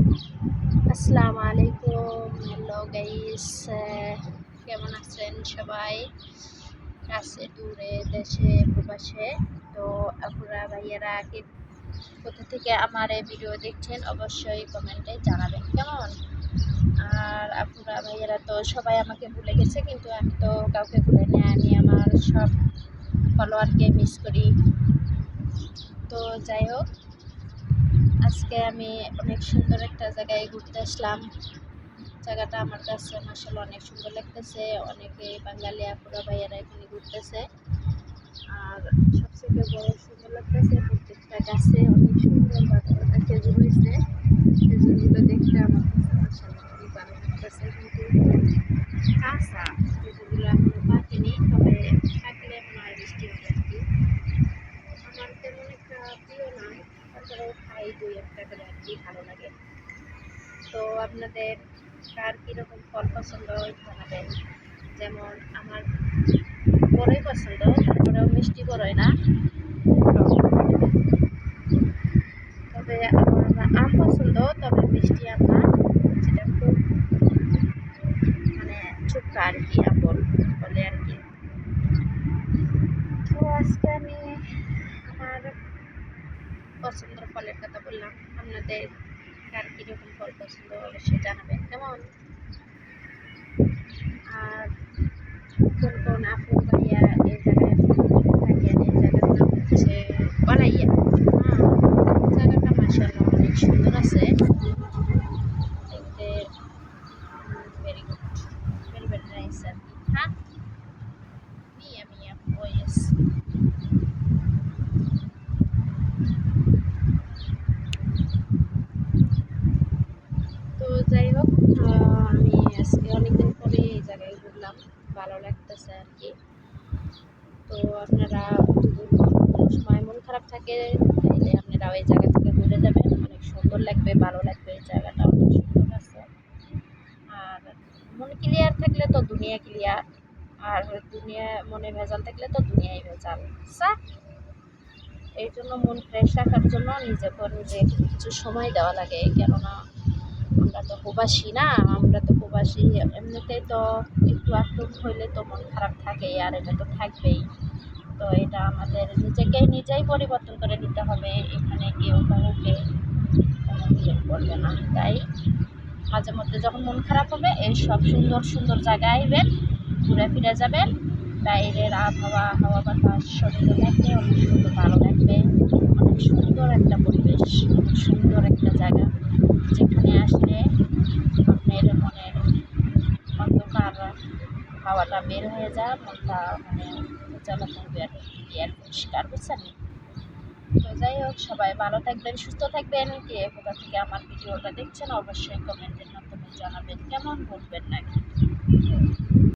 আসসালামু আলাইকুম। Hello guys, কেমন আছেন সবাই? কাছে দূরে দেশে প্রবাসে। তো আপুরা ভাইয়ারা কে কোথা থেকে আমার এই ভিডিও দেখছেন অবশ্যই কমেন্টে জানাবেন কেমন। আর আপুরা ভাইয়ারা তো সবাই আমাকে ভুলে গেছে, কিন্তু আমি তো কাউকে ভুলে নেই। আমি আমার সব ফলোয়ারকে মিস করি। তো যাই হোক, আজকে আমি অনেক সুন্দর একটা জায়গায় ঘুরতে আসলাম। জায়গাটা আমার কাছে মাশাআল্লাহ অনেক সুন্দর লাগতেছে। অনেকে বাঙালি আপুরা ভাইয়ারা এখানে ঘুরতেছে। আর সবথেকে বড় সুন্দর লাগতেছে প্রত্যেকটা গাছে অনেক সুন্দর বাগান খেজুর হয়েছে। খেজুরগুলো দেখতে আমার কাছে মাশাআল্লাহ অনেক ভালো লাগতেছে, কিন্তু কাঁচা খেজুরগুলো এখনো পাকেনি, তবে পাকলে মনে হয় বৃষ্টি হবে আর কি। আমার তেমন একটা প্রিয় নয়, তারপরেও খাই দুই একটা করে আর কি, ভালো লাগে। তো আপনাদের কার কীরকম ফল পছন্দ জানাবেন। যেমন আমার বড়ই পছন্দ, তারপরেও মিষ্টি বড়ই না, তবে আমার আম পছন্দ, তবে মিষ্টি আম না, যেটা খুব মানে ছোট্ট আর কি, আপেল বলে আর কি। তো আজকে আমি আমার পছন্দের ফলের কথা বললাম। আপনাদের কার কীরকম ফল পছন্দ অবশ্যই জানাবেন কেমন। আর কোন কোন আপু ভাইয়া এই জায়গায় থাকেন, এই জায়গার নাম হচ্ছে বালাইয়া। হ্যাঁ, জায়গাটা মাশাআল্লাহ অনেক সুন্দর আছে দেখতে। Very good, very very nice আর কি। হ্যাঁ, মিয়া মিয়া ওয়েস। তো যাই হোক, আমি আজকে অনেকদিন পরে এই জায়গায় ঘুরলাম, ভালো লাগতেছে আর কি। তো আপনারা যদি কোনো সময় মন খারাপ থাকে তাহলে আপনারাও এই জায়গা থেকে ঘুরে যাবেন, অনেক সুন্দর লাগবে, ভালো লাগবে। এই জায়গাটা অনেক সুন্দর আছে। আর মন ক্লিয়ার থাকলে তো দুনিয়া ক্লিয়ার, আর দুনিয়া মনে ভেজাল থাকলে তো দুনিয়ায় ভেজাল। এই জন্য মন ফ্রেশ রাখার জন্য নিজেকে নিজে কিছু সময় দেওয়া লাগে, কেননা আমরা তো প্রবাসী না, আমরা তো প্রবাসী এমনিতেই তো একটু আটটুক হইলে তো মন খারাপ থাকেই, আর এটা তো থাকবেই। তো এটা আমাদের নিজেকে নিজেই পরিবর্তন করে নিতে হবে, এখানে কেউ কাউকে কোনো ইয়ে করবে না। তাই মাঝে মধ্যে যখন মন খারাপ হবে এই সব সুন্দর সুন্দর জায়গায় আইবেন, ঘুরে ফিরে যাবেন। বাইরের আবহাওয়া, হাওয়া বাতাস শরীরে লাগবে, অনেক সুন্দর ভালো লাগবে। অনেক সুন্দর একটা পরিবেশ, অনেক সুন্দর একটা জায়গা, যেখানে আসলে আপনার মনের অন্ধকার হাওয়াটা বের হয়ে যায়, মনটা মানে উজালা থাকবে আর কি, আর পরিষ্কার, বুঝছেন। তো যাই হোক, সবাই ভালো থাকবেন, সুস্থ থাকবেন। কে কোথা থেকে আমার ভিডিওটা দেখছেন অবশ্যই কমেন্টের মাধ্যমে জানাবেন কেমন, বলবেন নাকি।